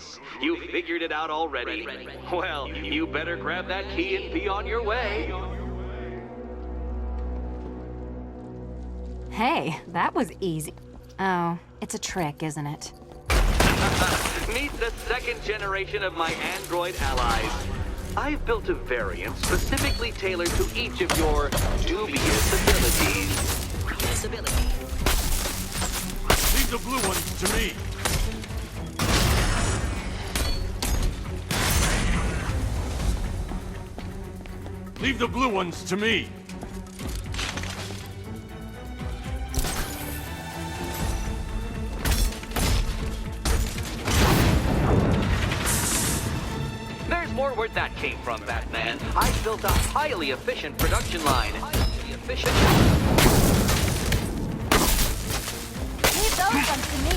Goodness, you figured it out already. Well, you better grab that key and be on your way. Hey, that was easy. Oh, it's a trick, isn't it? Meet the second generation of my android allies. I've built a variant specifically tailored to each of your dubious abilities. Leave the blue ones to me. Leave the blue ones to me. There's more where that came from, Batman. I built a highly efficient production line. Leave those ones to me.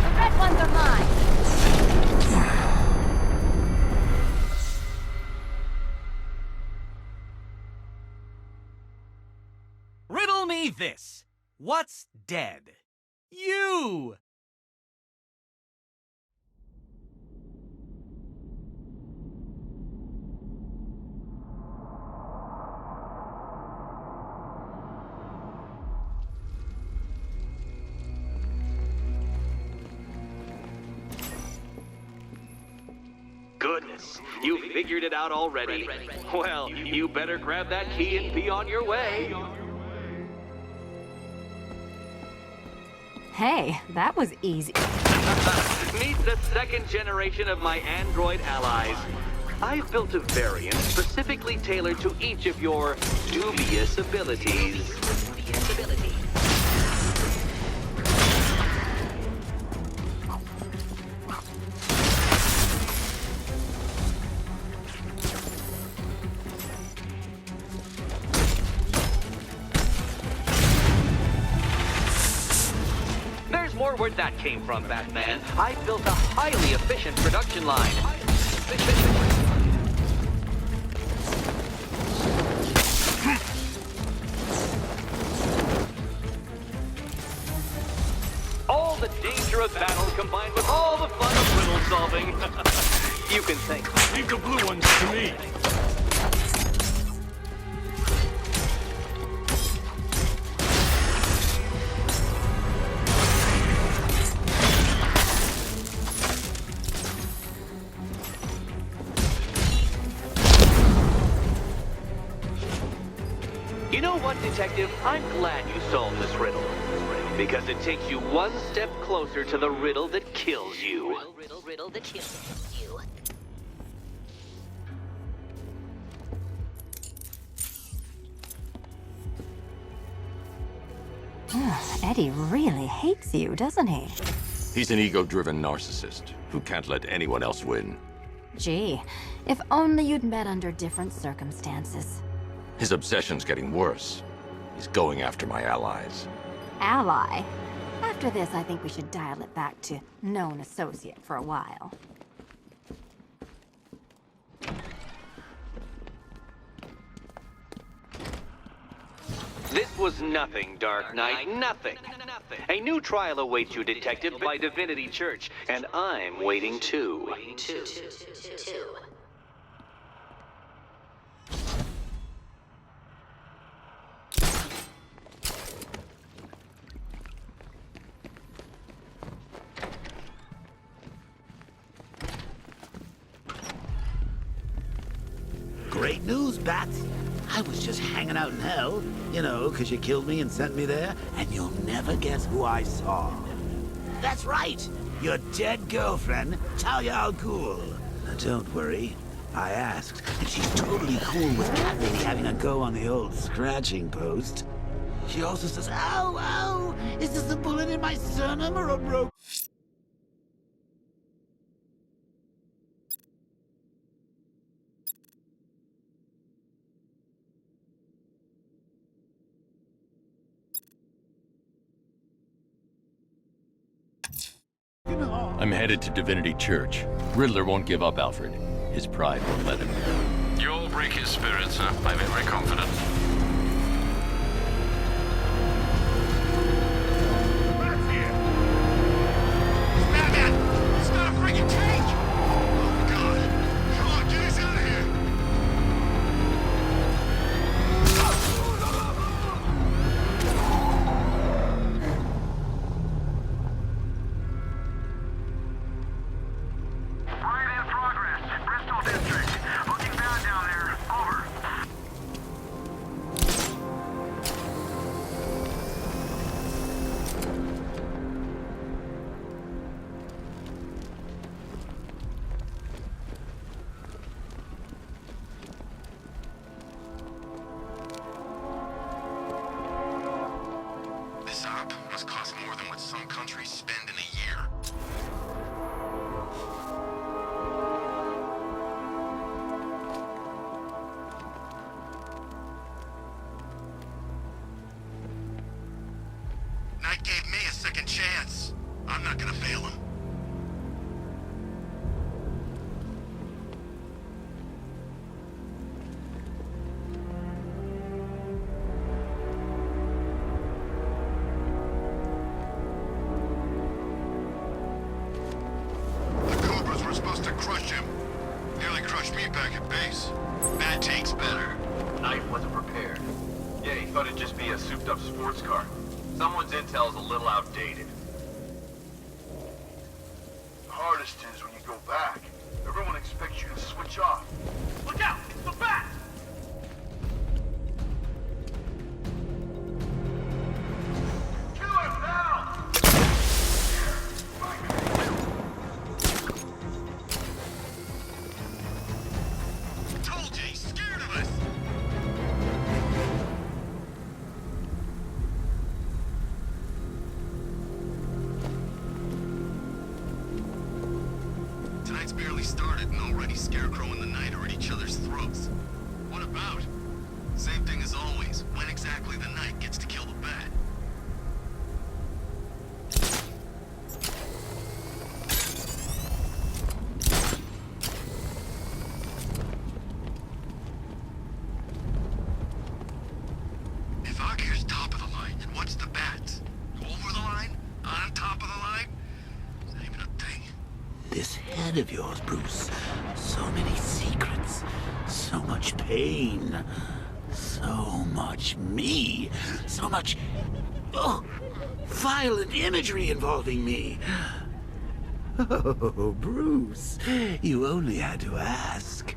The red ones are mine. Riddle me this. What's dead? You! Goodness, you figured it out already. Well, you better grab that key and be on your way. Hey, that was easy. Meet the second generation of my android allies. I've built a variant specifically tailored to each of your dubious abilities. There's more where that came from, Batman. I built a highly efficient production line. All the danger of battle combined with all the fun of riddle solving. You can thank me. Leave the blue ones to me. You know what, Detective? I'm glad you solved this riddle. Because it takes you one step closer to the riddle that kills you. Riddle that kills you. Eddie really hates you, doesn't he? He's an ego-driven narcissist who can't let anyone else win. Gee, if only you'd met under different circumstances. His obsession's getting worse. He's going after my allies. Ally? After this, I think we should dial it back to known associate for a while. This was nothing, Dark Knight, nothing. A new trial awaits you, Detective, by Divinity Church, and I'm waiting too. Great news, Bats. I was just hanging out in hell, you know, because you killed me and sent me there, and you'll never guess who I saw. That's right, your dead girlfriend, Talia al Ghul. Now, don't worry, I asked, and she's totally cool with Cat Lady having a go on the old scratching post. She also says, ow, ow, is this a bullet in my sternum or a broke... I'm headed to Divinity Church. Riddler won't give up, Alfred. His pride won't let him. You'll break his spirits, I'm very confident. second chance. I'm not gonna fail him. The Cobras were supposed to crush him. Nearly crushed me back at base. Bad tank's better. Knight wasn't prepared. Yeah, he thought it'd just be a souped-up sports car. Someone's intel's a little outdated. The hardest is when you go back. Everyone expects you to switch off. Look out! It's the bat! Kill him now! Told you, he's scared of us! Tonight's barely started and already Scarecrow and the Knight are at each other's throats. What about? Same thing as always. When exactly the Knight gets to kill the Bat. If Arkham's top of the line, then what's the Bat's? Over the line? On top of the line? Is that even a thing? This head of yours, Bruce. So many secrets. So much pain. So much me. So much... Oh, violent imagery involving me. Oh, Bruce. You only had to ask.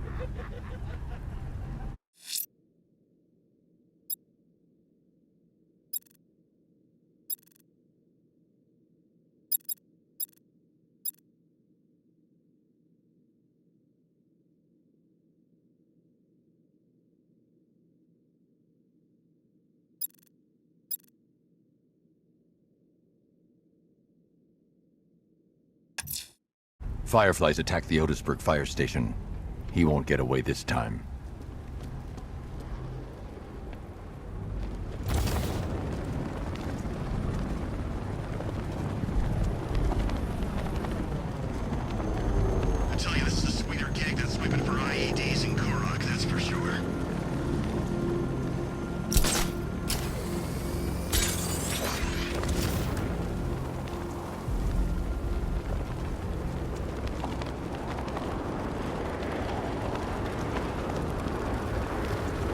Fireflies attacked the Otisburg fire station. He won't get away this time. I tell you, this is a sweeter gig than swiping for IEDs in Korok, that's for sure.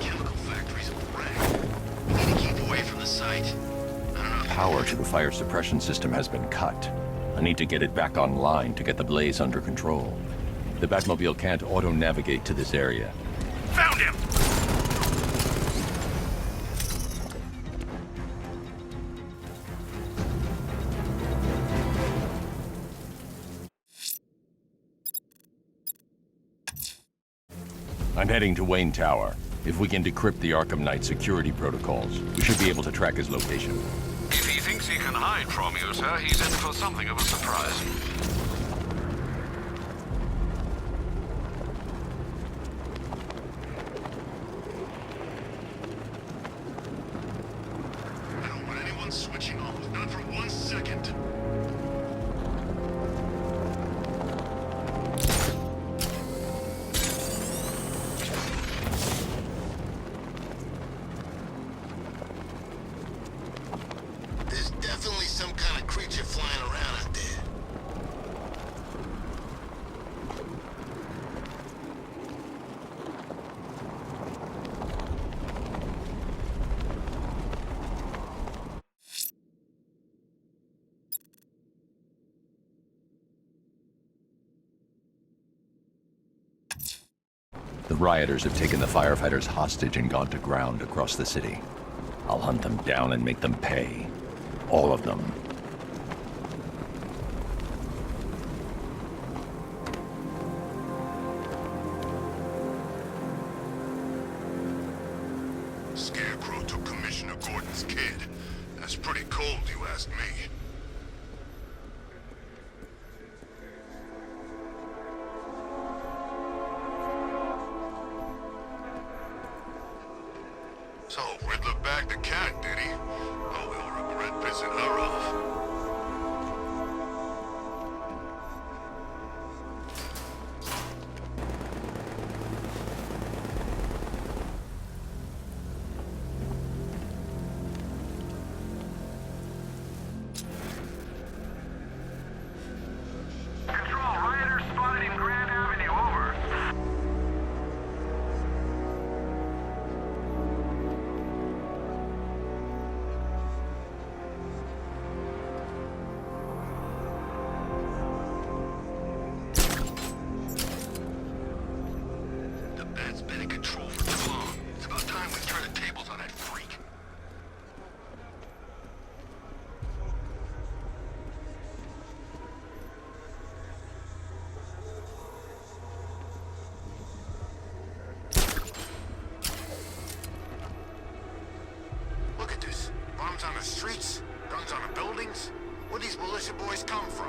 Chemical factories will wreck. We need to keep away from the site. I don't know if Power to the fire suppression system has been cut. I need to get it back online to get the blaze under control. The Batmobile can't auto-navigate to this area. found him! I'm heading to Wayne Tower. If we can decrypt the Arkham Knight security protocols, we should be able to track his location. If he thinks he can hide from you, sir, he's in for something of a surprise. I don't want anyone switching off, not for 1 second. There's definitely some kind of creature flying around out there. The rioters have taken the firefighters hostage and gone to ground across the city. I'll hunt them down and make them pay. All of them. Scarecrow took Commissioner Gordon's kid. That's pretty cold, you ask me. So, Riddler bagged the cat, did he? Oh, he'll regret pissing her off. streets? Guns on the buildings? Where'd these militia boys come from?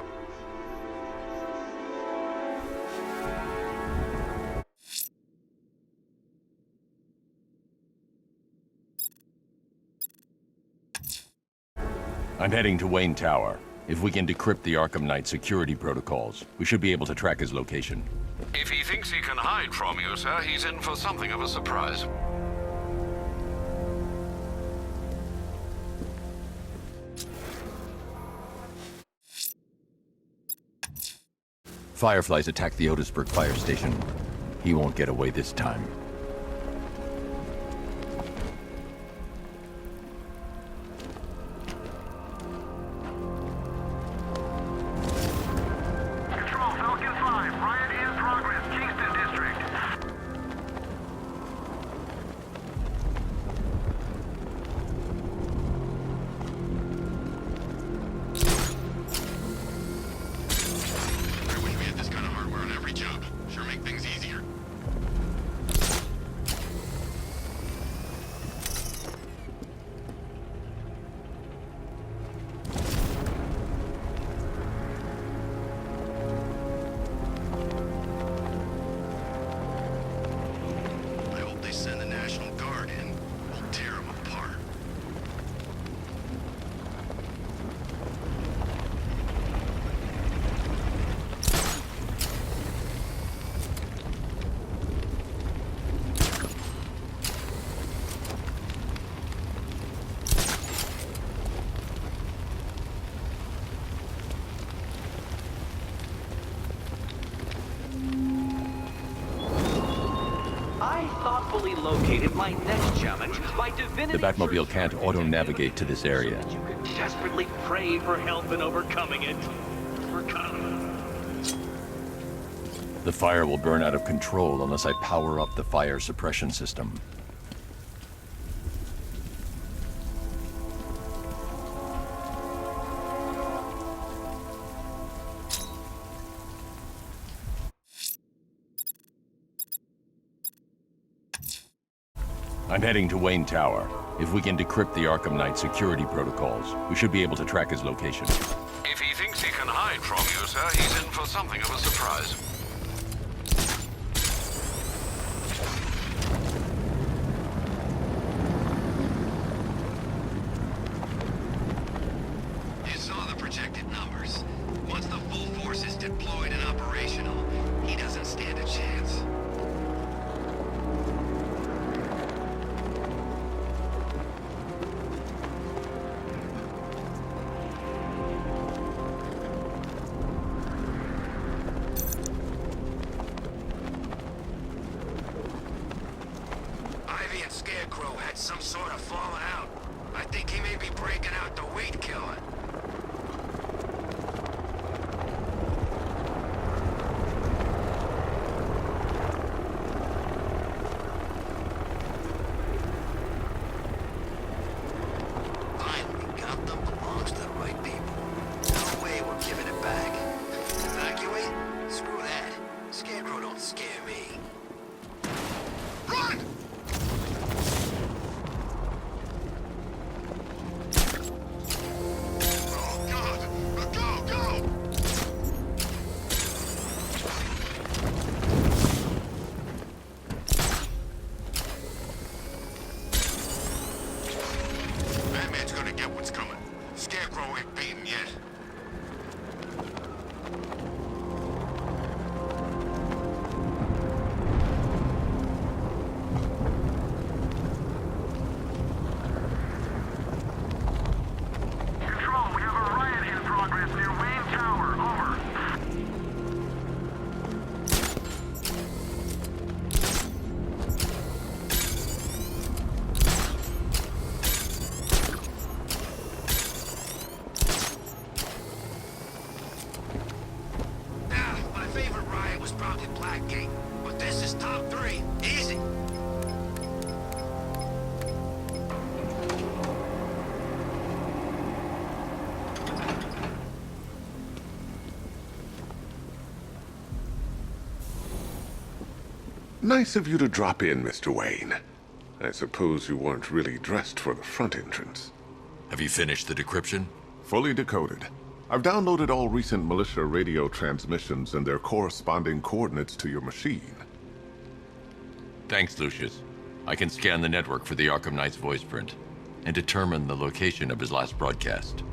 I'm heading to Wayne Tower. If we can decrypt the Arkham Knight security protocols, we should be able to track his location. If he thinks he can hide from you, sir, he's in for something of a surprise. Fireflies attacked the Otisburg fire station. He won't get away this time. Control, Falcon 5. Riot in progress. Kingston District. I wish we had this kind of hardware on every job. Sure make things easier. I hope they send the National Guard in. We'll tear them apart. I thoughtfully located my next challenge by divinity. The Batmobile can't auto-navigate to this area. You could desperately pray for help in overcoming it. The fire will burn out of control unless I power up the fire suppression system. I'm heading to Wayne Tower. If we can decrypt the Arkham Knight security protocols, we should be able to track his location. If he thinks he can hide from you, sir, he's in for something of a surprise. You saw the projected numbers. Once the full force is deployed and operational, he doesn't stand a chance. Ivy and Scarecrow had some sort of falling out. I think he may be breaking out the weed killer. Finally got them belongs to the right people. No way we're giving it back. Evacuate? Screw that. Scarecrow don't scare me. Run! Oh, God! Go, go! Batman's gonna get what's coming. Scarecrow ain't beaten yet. Control, we have a riot in progress near Wayne Tower. Over. My favorite riot was probably Blackgate, but this is top 3. Easy. Nice of you to drop in, Mr. Wayne. I suppose you weren't really dressed for the front entrance. Have you finished the decryption? Fully decoded. I've downloaded all recent militia radio transmissions and their corresponding coordinates to your machine. Thanks, Lucius. I can scan the network for the Arkham Knight's voice print and determine the location of his last broadcast.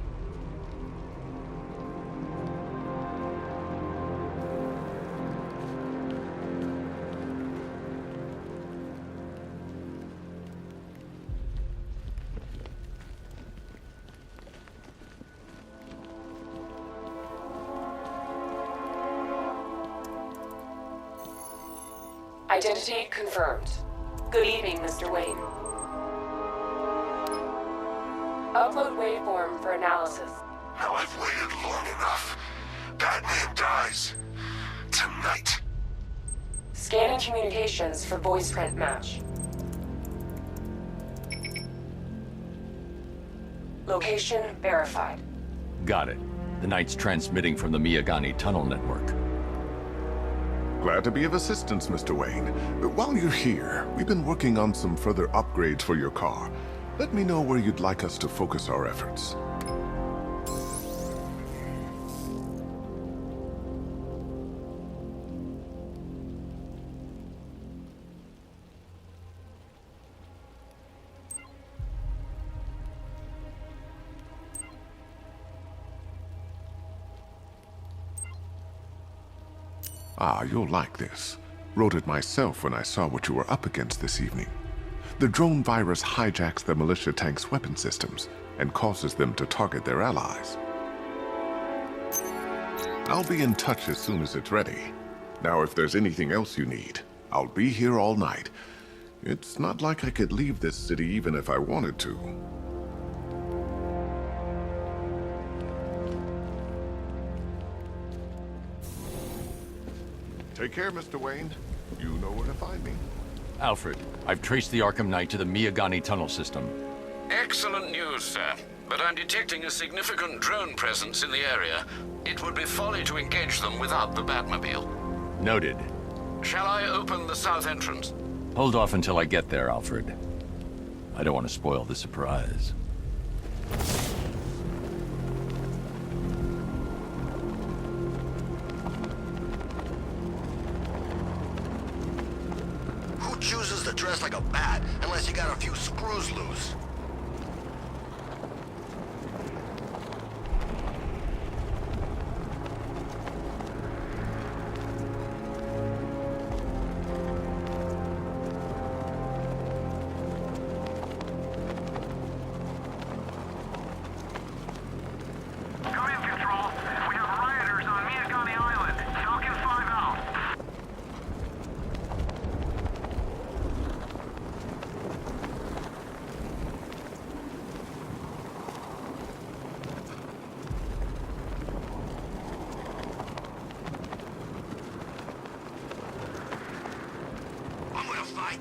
Identity confirmed. Good evening, Mr. Wayne. Upload waveform for analysis. Now I've waited long enough. Batman dies. Tonight. Scanning communications for voice print match. Location verified. Got it. The Knight's transmitting from the Miyagani tunnel network. Glad to be of assistance, Mr. Wayne. While you're here, we've been working on some further upgrades for your car. Let me know where you'd like us to focus our efforts. Ah, you'll like this. Wrote it myself when I saw what you were up against this evening. The drone virus hijacks the militia tank's weapon systems and causes them to target their allies. I'll be in touch as soon as it's ready. Now, if there's anything else you need, I'll be here all night. It's not like I could leave this city even if I wanted to. Take care, Mr. Wayne. You know where to find me. Alfred, I've traced the Arkham Knight to the Miyagani tunnel system. Excellent news, sir. But I'm detecting a significant drone presence in the area. It would be folly to engage them without the Batmobile. Noted. Shall I open the south entrance? Hold off until I get there, Alfred. I don't want to spoil the surprise. Who chooses to dress like a bat unless you got a few screws loose?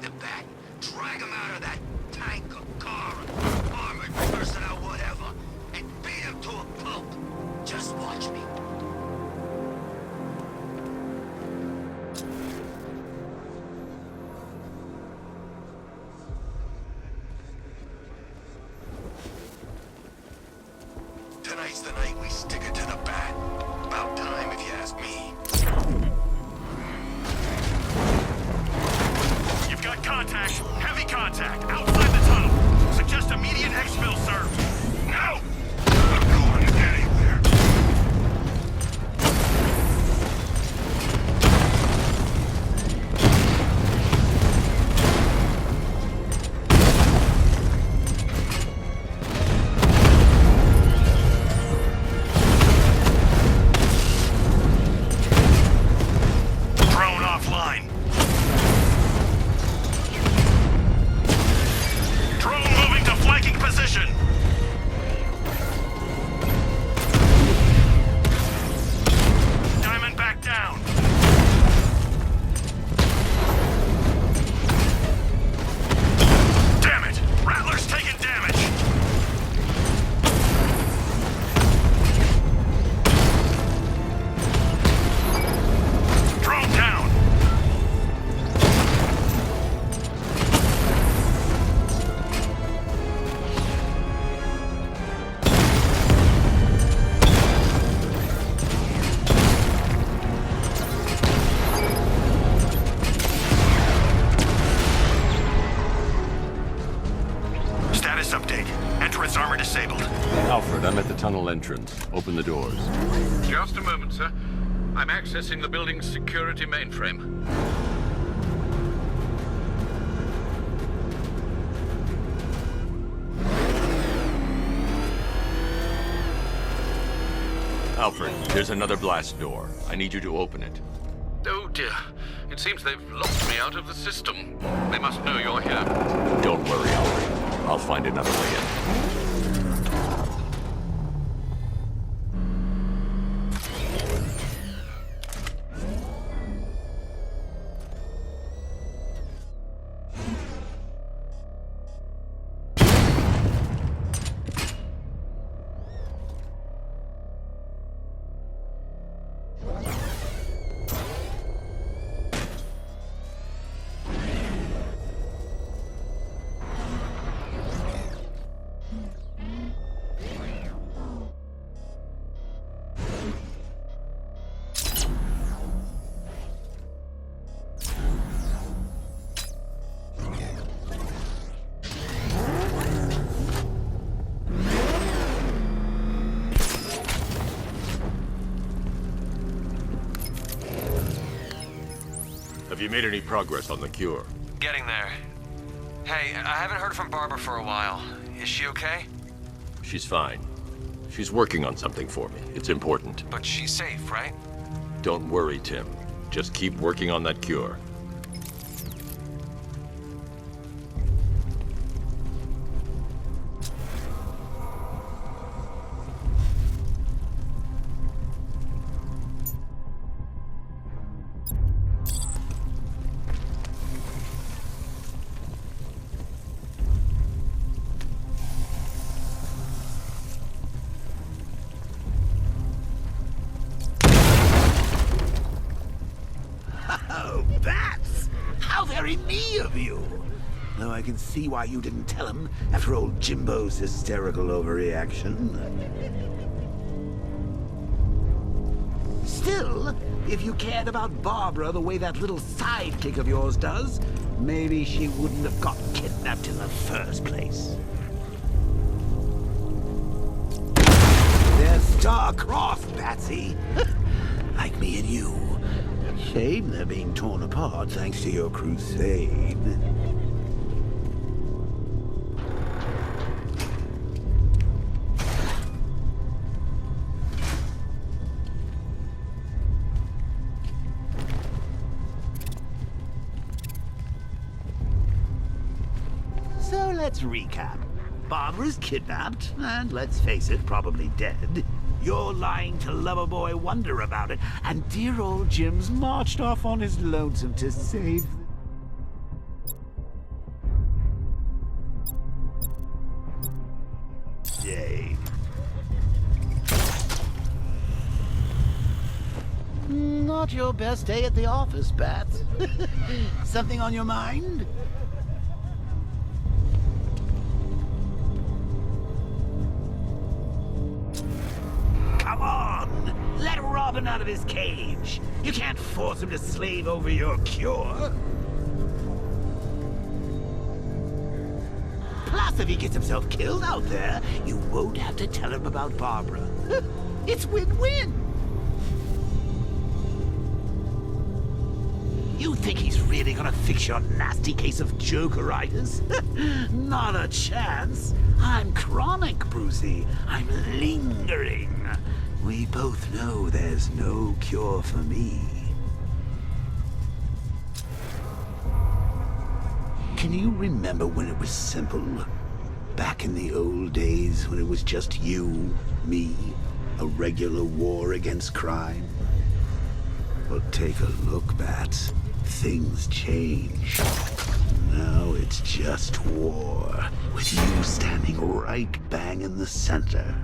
The bat, drag him out of that tank or car, armored person or whatever, and beat him to a pulp. Just watch me. Tonight's the night we stick it to the bat. About time, if you ask me. Contact! Heavy contact! Outside the tunnel! Suggest immediate exfil, sir! Now! I'm not going anywhere! Drone offline! Drone moving to flanking position! disabled. Alfred, I'm at the tunnel entrance. Open the doors. Just a moment, sir. I'm accessing the building's security mainframe. Alfred, there's another blast door. I need you to open it. Oh dear. It seems they've locked me out of the system. They must know you're here. Don't worry, Alfred. I'll find another way in. Have you made any progress on the cure? Getting there. Hey, I haven't heard from Barbara for a while. Is she okay? She's fine. She's working on something for me. It's important. But she's safe, right? Don't worry, Tim. Just keep working on that cure. Though I can see why you didn't tell him after old Jimbo's hysterical overreaction. Still, if you cared about Barbara the way that little sidekick of yours does, maybe she wouldn't have got kidnapped in the first place. They're star-crossed, Patsy. Like me and you. Shame they're being torn apart thanks to your crusade. So let's recap. Barbara's kidnapped, and let's face it, probably dead. You're lying to Loverboy Wonder about it, and dear old Jim's marched off on his lonesome to save them. Day. Not your best day at the office, Bats. Something on your mind? Come on! Let Robin out of his cage! You can't force him to slave over your cure! Plus, if he gets himself killed out there, you won't have to tell him about Barbara. It's win-win! You think he's really gonna fix your nasty case of Jokeritis? Not a chance! I'm chronic, Brucey. I'm lingering. We both know there's no cure for me. Can you remember when it was simple? Back in the old days when it was just you, me, a regular war against crime? Well, take a look, Bats. Things change. Now it's just war, with you standing right bang in the center.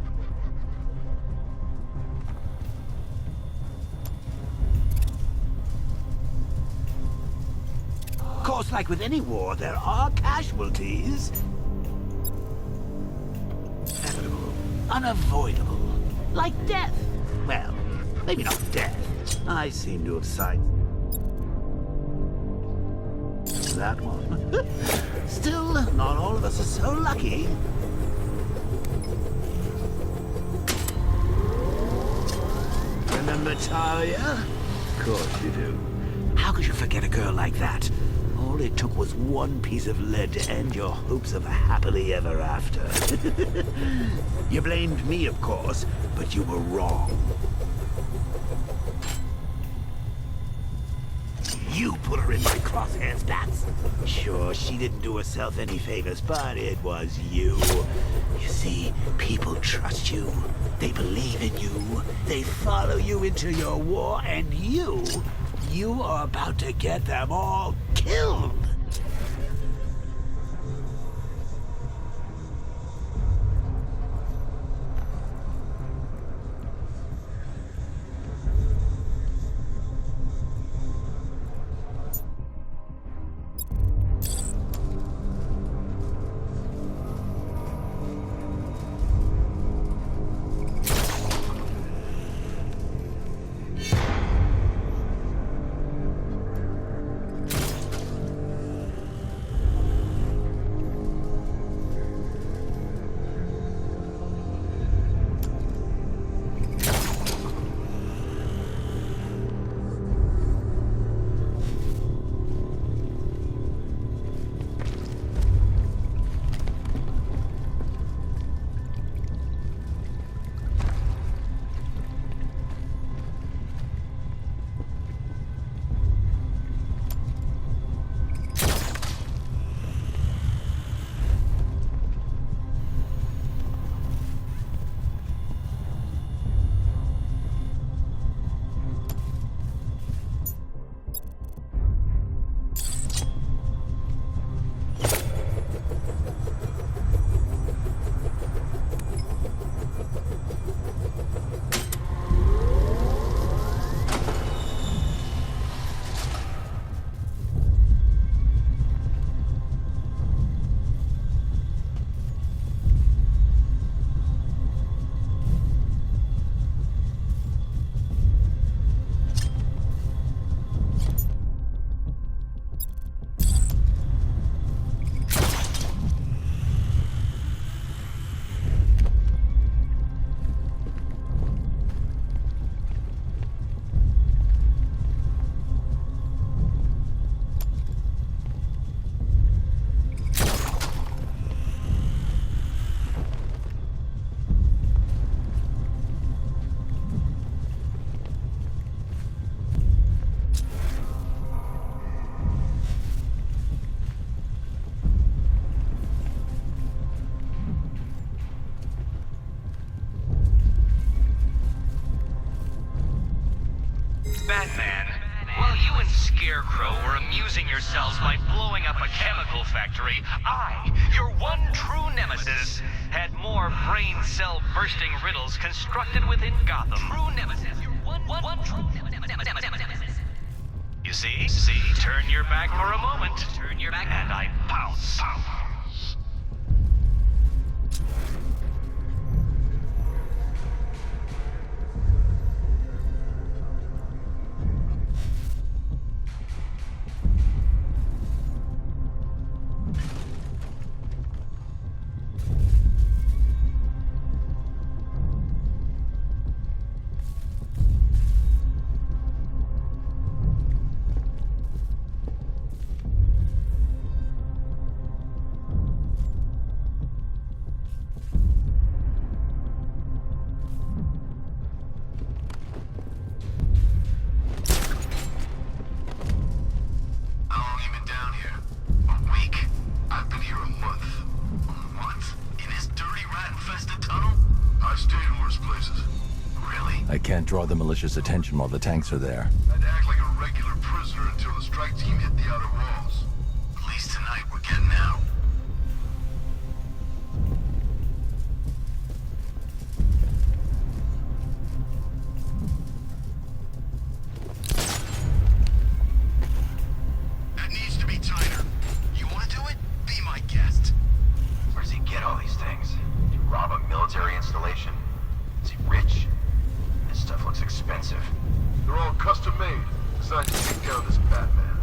Of course, like with any war, there are casualties. Inevitable, unavoidable, like death. Well, maybe not death. I seem to have sided that one. Still, not all of us are so lucky. Remember Talia? Of course you do. How could you forget a girl like that? All it took was one piece of lead to end your hopes of a happily ever after. You blamed me, of course, but you were wrong. You put her in my crosshairs, Bats. Sure, she didn't do herself any favors, but it was you. You see, people trust you. They believe in you. They follow you into your war, and you are about to get them all killed. Batman, while you and Scarecrow were amusing yourselves by blowing up a chemical factory, I, your one true nemesis, had more brain cell bursting riddles constructed within Gotham. True nemesis. Your one true nemesis. You see? Turn your back for a moment. Turn your back, and I pounce. I can't draw the militia's attention while the tanks are there. I'd act like a regular prisoner until the strike team hit the outer walls. At least tonight we're getting out. That needs to be tighter. You want to do it? Be my guest. Where does he get all these things? Did he rob a military installation? Is he rich? This stuff looks expensive. They're all custom made, designed to take down this Batman.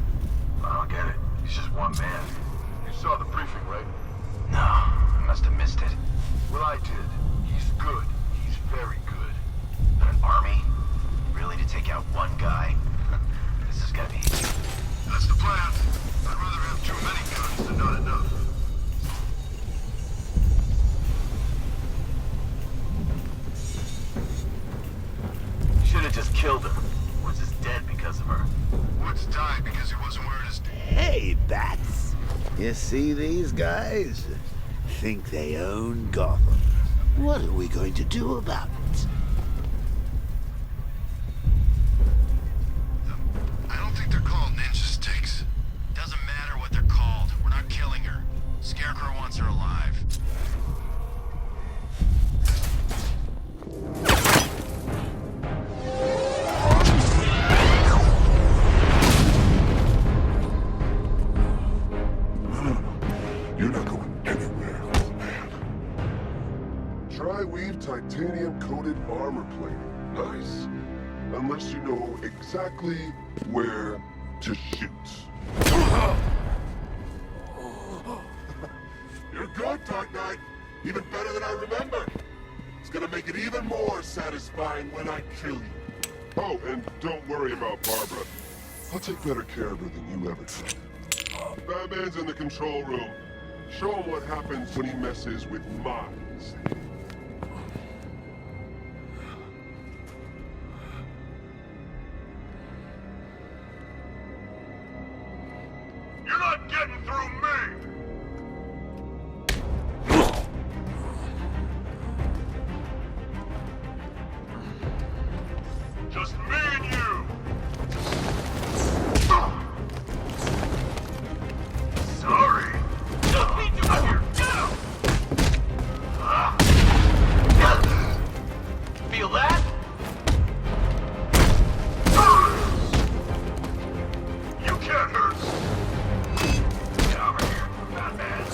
I don't get it. He's just one man. You saw the briefing, right? No, I must have missed it. Well, I did. He's good. He's very good. But an army? Really, to take out one guy? This is gonna be easy. That's the plan. I'd rather have too many guns than not enough. Should have just killed her. Woods is dead because of her. Woods died because he wasn't wearing his... Hey, bats. You see these guys? Think they own Gotham. What are we going to do about it? I don't think they're called ninja sticks. Doesn't matter what they're called. We're not killing her. Scarecrow wants her alive. You're not going anywhere, old man. Tri-weave titanium-coated armor plating. Nice. Unless you know exactly where to shoot. You're good, Dark Knight. Even better than I remember. It's gonna make it even more satisfying when I kill you. Oh, and don't worry about Barbara. I'll take better care of her than you ever did. Batman's in the control room. Show him what happens when he messes with minds. You're not getting through me! Just me and you! Sorry! Just me two here! Feel that? You can't hurt! Get over here, Batman.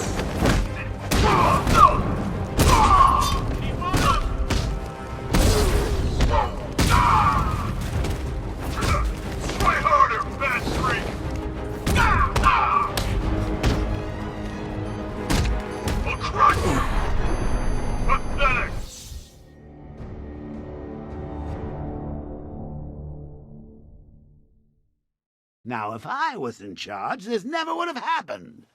Try harder, bad streak! I'll crush you! Pathetic! Now, if I was in charge, this never would have happened.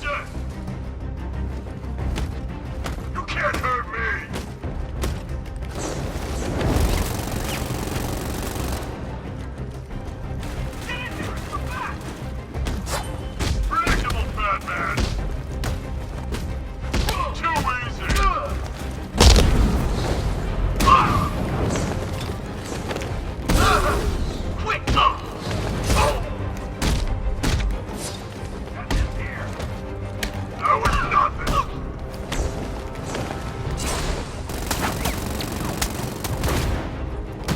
Dead! You can't hurt me! Get in here! Come back! Predictable, Batman! Too easy! Quick! That was nothing!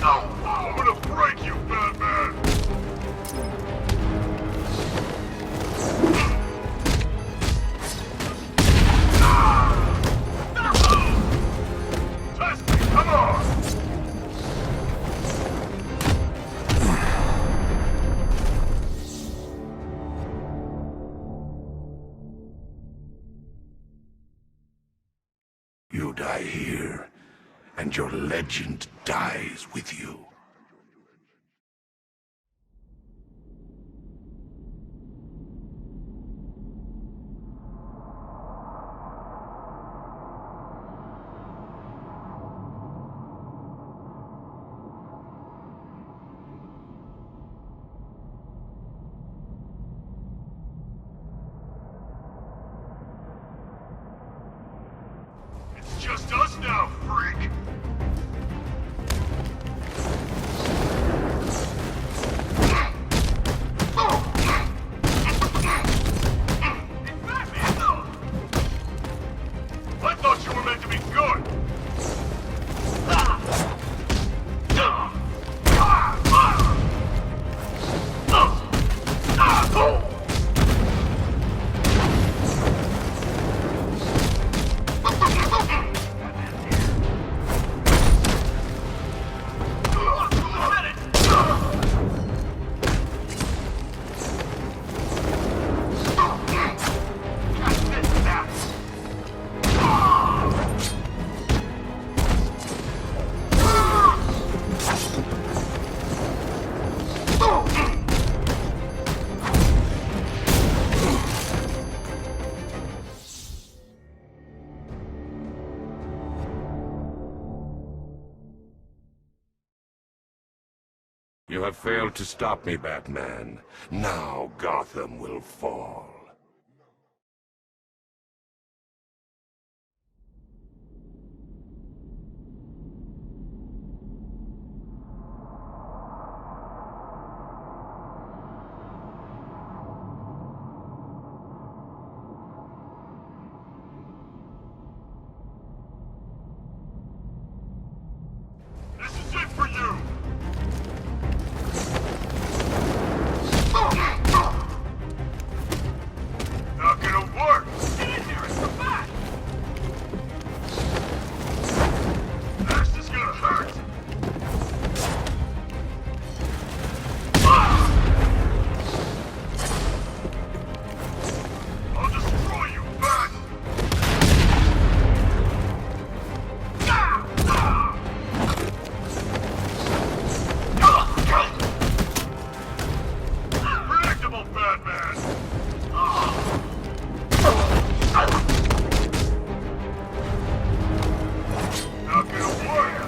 No! I'm gonna break you, Batman! Test me, come on! You die here, and your legend dies with you. It's just us now, freak! You have failed to stop me, Batman. Now Gotham will fall. This is it for you! Not gonna work! Get in there, it's the back! This is gonna hurt! I'll destroy you, Bat! Predictable, Batman! Not gonna work!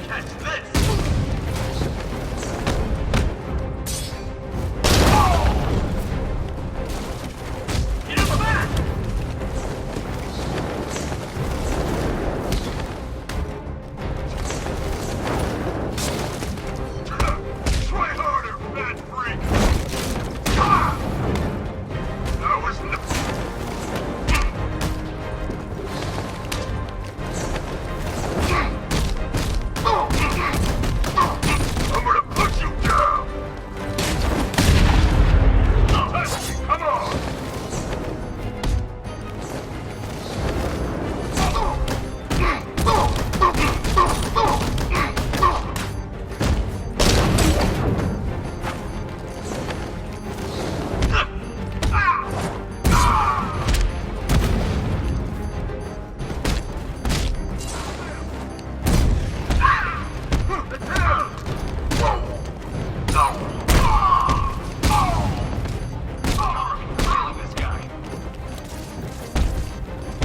Catch this! Get him back! Try harder, bad freak! That was I'm gonna put you down! Come on!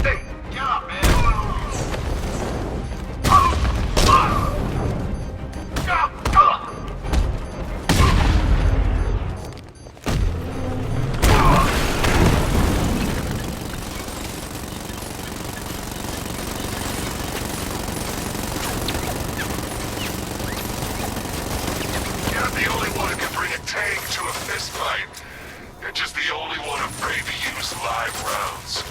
Hey, get up, man! You're not the only one who can bring a tank to a fistfight. You're just the only one afraid to use live rounds.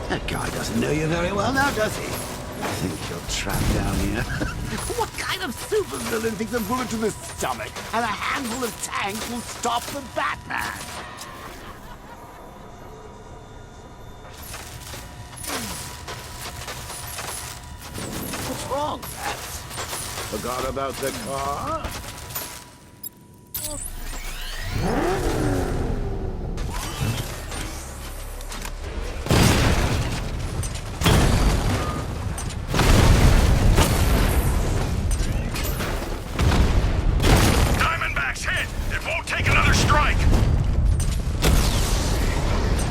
That guy doesn't know you very well now, does he? I think you're trapped down here. What kind of supervillain thinks a bullet to the stomach and a handful of tanks will stop the Batman? What's wrong, Bat? Forgot about the car? Diamondback's hit! It won't take another strike!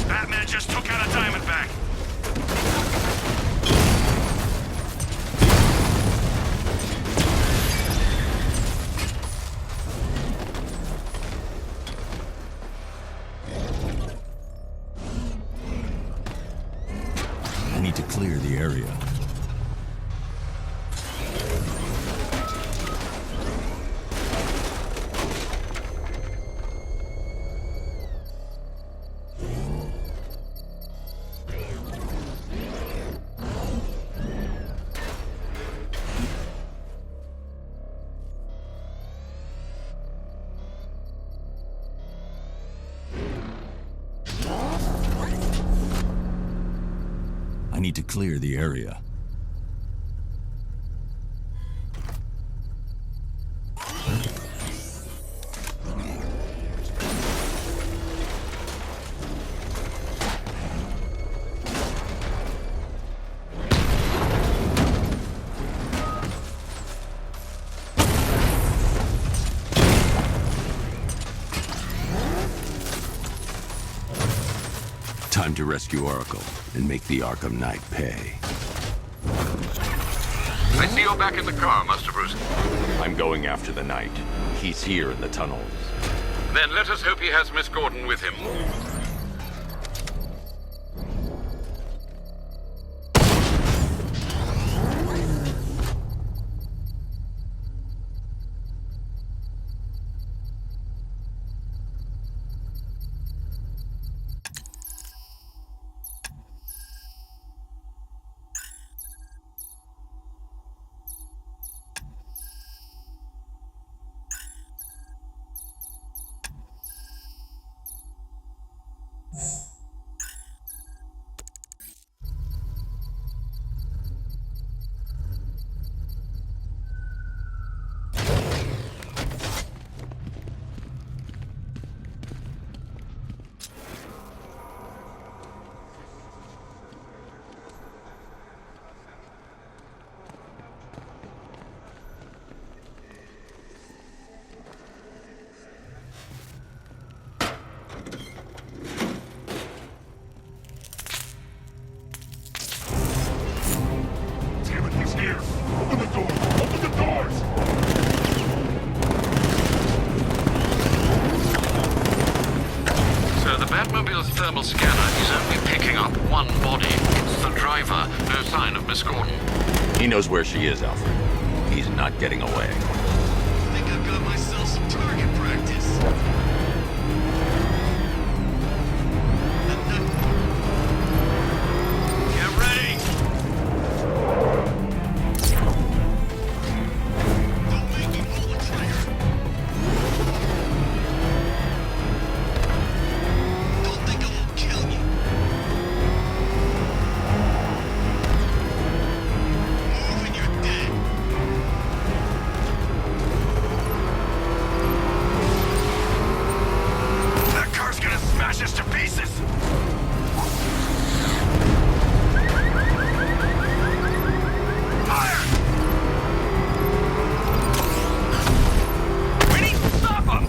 Batman just took out a Diamondback! I need to clear the area. I need to clear the area. Time to rescue Oracle and make the Arkham Knight pay. I see you're back in the car, Master Bruce. I'm going after the Knight. He's here in the tunnels. Then let us hope he has Miss Gordon with him. Thermal scanner is only picking up one body. It's the driver. No sign of Miss Gordon. He knows where she is, Alfred. He's not getting away. I think I've got myself some target practice. Get ready! Don't make me pull the trigger. Don't think I won't kill you. Move and you're dead. That car's gonna smash us to pieces! Fire! We need to stop him!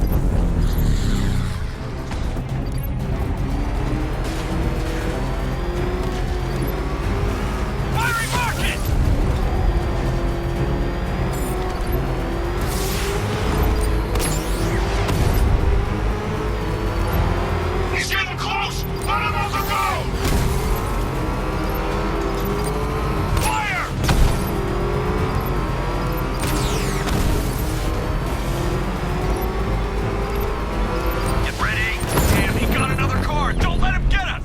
Firing rocket! He's getting close! Let him off the road! Fire! Get ready! Damn, he got another car! Don't let him get us!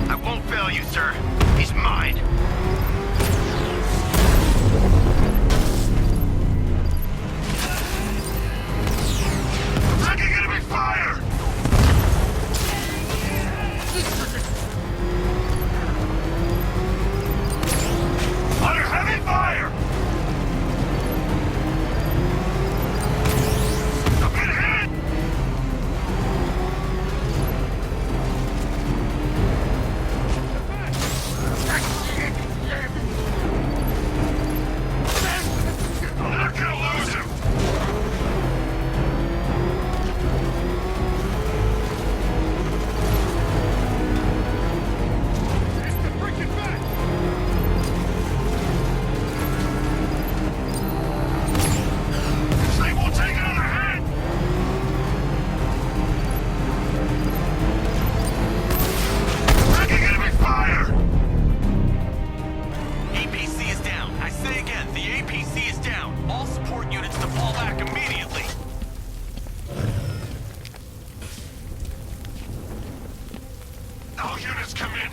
I won't fail you, sir. He's mine. Taking enemy fire! Under heavy fire! I've been hit! I'm not gonna lose him! It's the freaking back! This thing won't take another hit! Taking enemy fire! APC is down. I say again, the APC is down. All support units to fall back immediately. All units come in.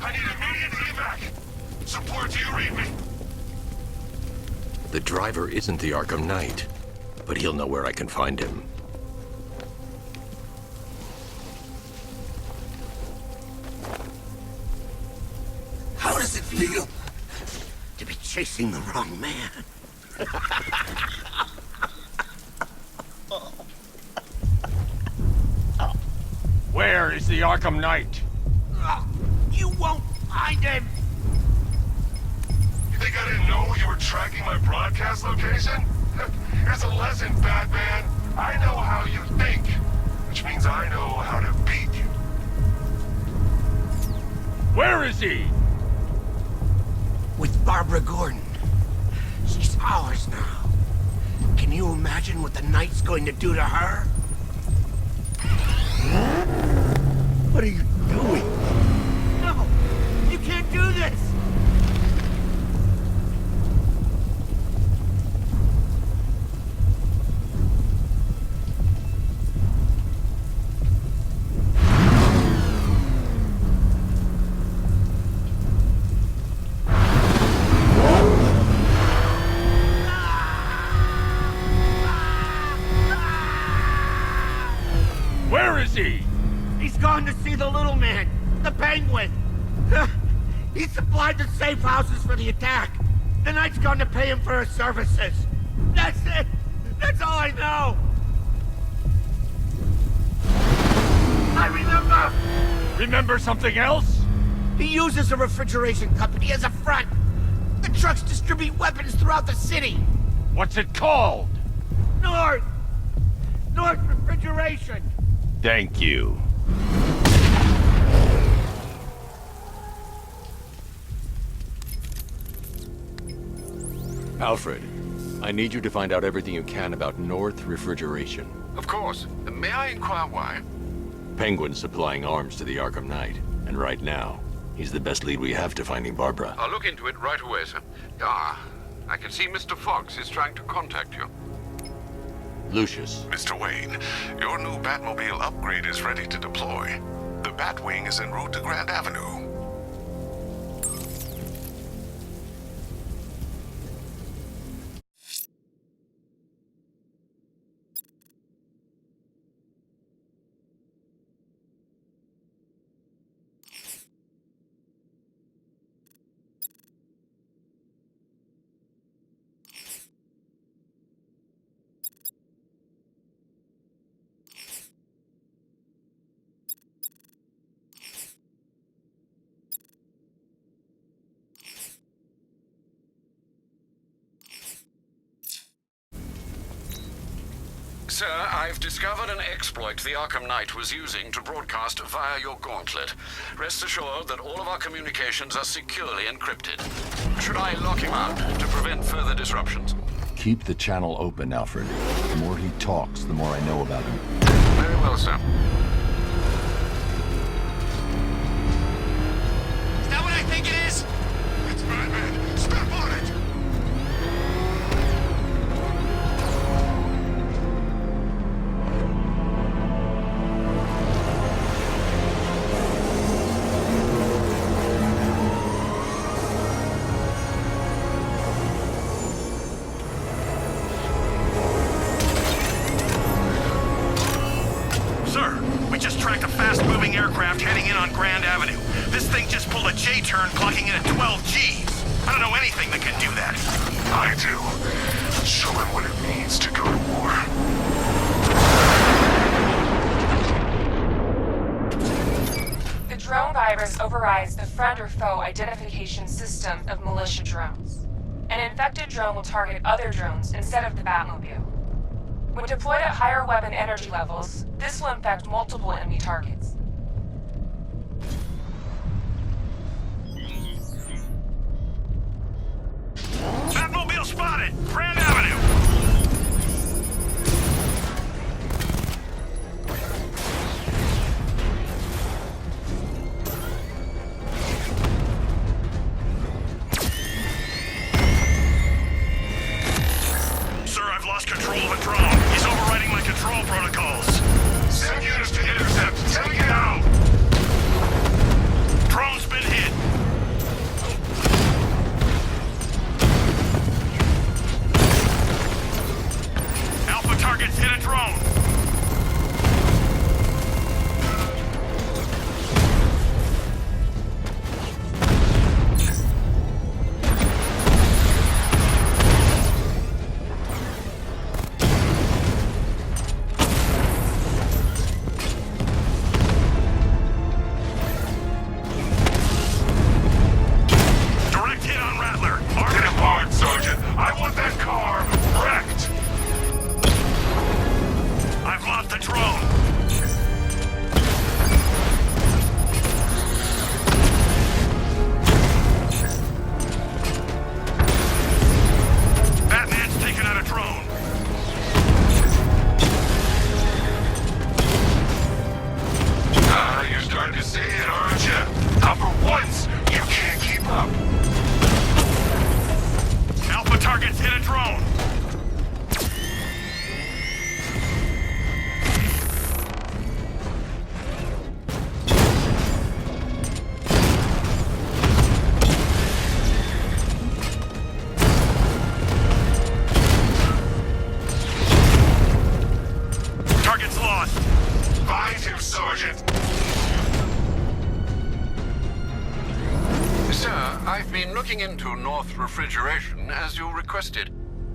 I need immediate evac. Support, do you read me? The driver isn't the Arkham Knight, but he'll know where I can find him. deal to be chasing the wrong man. Where is the Arkham Knight? You won't find him! You think I didn't know you were tracking my broadcast location? Here's a lesson, Batman. I know how you think, which means I know how to beat you. Where is he? With Barbara Gordon. She's ours now. Can you imagine what the Knight's going to do to her? What are you doing? No! You can't do this! Where is he? He's gone to see the little man, the Penguin. He supplied the safe houses for the attack. The Knight's gone to pay him for his services. That's it. That's all I know. I remember. Remember something else? He uses a refrigeration company as a front. The trucks distribute weapons throughout the city. What's it called? North Refrigeration. Thank you. Alfred, I need you to find out everything you can about North Refrigeration. Of course. May I inquire why? Penguin's supplying arms to the Arkham Knight, and right now, he's the best lead we have to finding Barbara. I'll look into it right away, sir. Ah, I can see Mr. Fox is trying to contact you. Lucius. Mr. Wayne, your new Batmobile upgrade is ready to deploy. The Batwing is en route to Grand Avenue. Sir, I've discovered an exploit the Arkham Knight was using to broadcast via your gauntlet. Rest assured that all of our communications are securely encrypted. Should I lock him out to prevent further disruptions? Keep the channel open, Alfred. The more he talks, the more I know about him. Very well, sir. Is that what I think it is? It's Batman. Step on it! Aircraft heading in on Grand Avenue. This thing just pulled a J-turn, clocking in at 12 Gs. I don't know anything that can do that. I do. Show him what it means to go to war. The drone virus overrides the friend or foe identification system of militia drones. An infected drone will target other drones instead of the Batmobile. When deployed at higher weapon energy levels, this will infect multiple enemy targets. Batmobile spotted! Grand Avenue! Sir, I've lost control of a drone. He's overriding my control protocols. Send units to intercept. Take it out! Drone's been hit. lost the drone! Batman's taken out a drone! You're starting to see it, aren't you? Now for once, you can't keep up. Alpha targets hit a drone! Target's lost! Find him, Sergeant! Sir, I've been looking into North Refrigeration as you requested.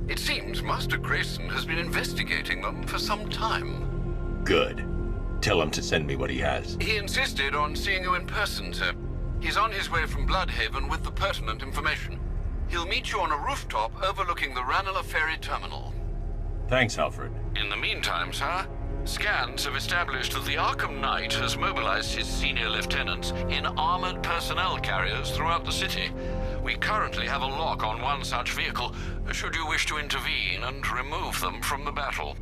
It seems Master Grayson has been investigating them for some time. Good. Tell him to send me what he has. He insisted on seeing you in person, sir. He's on his way from Bloodhaven with the pertinent information. He'll meet you on a rooftop overlooking the Ranelagh Ferry Terminal. Thanks, Alfred. In the meantime, sir, scans have established that the Arkham Knight has mobilized his senior lieutenants in armored personnel carriers throughout the city. We currently have a lock on one such vehicle, should you wish to intervene and remove them from the battle.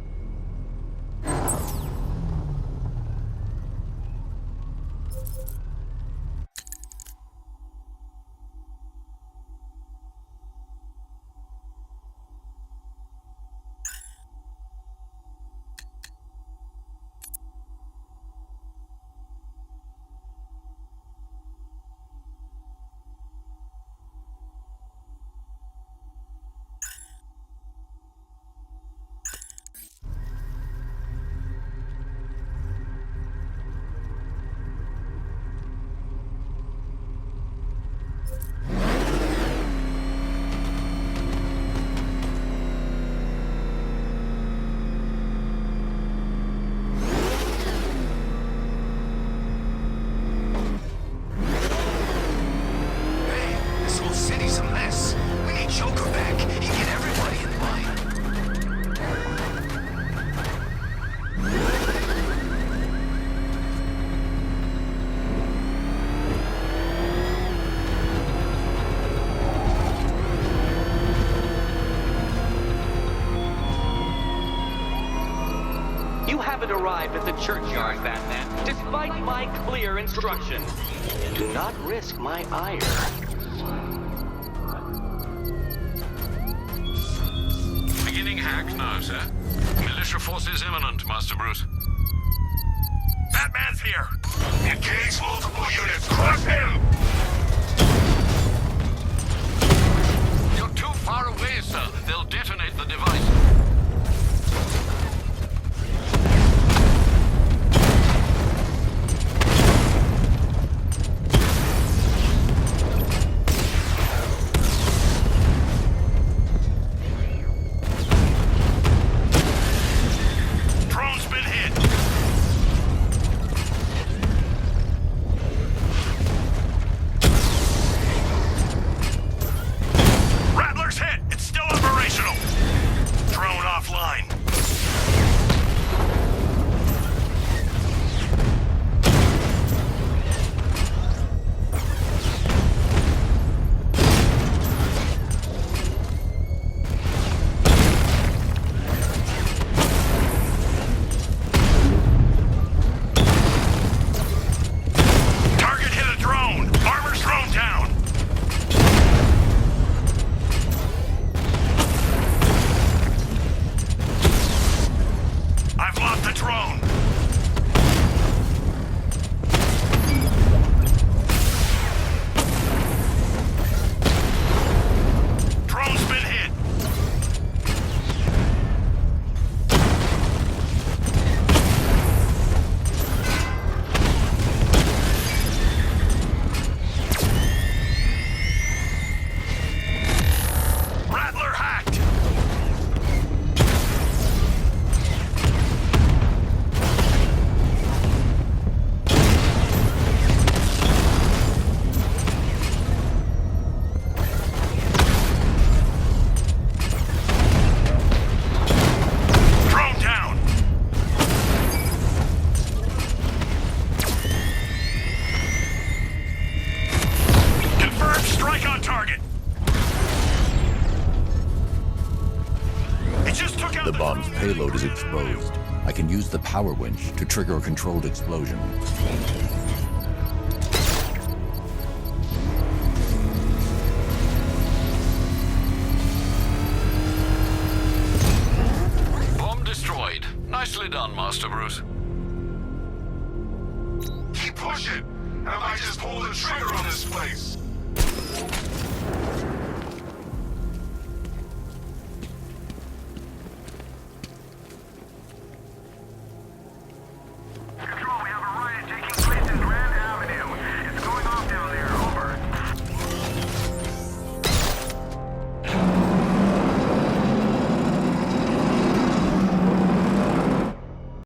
Arrived at the churchyard, Batman, despite my clear instructions. Do not risk my ire. Beginning hack now, sir. Militia forces imminent, Master Bruce. Batman's here! Engage multiple units! Crush him! You're too far away, sir. They'll detonate the device. exposed. I can use the power winch to trigger a controlled explosion. Bomb destroyed. Nicely done, Master Bruce. Keep pushing, and I might just pull the trigger on this place.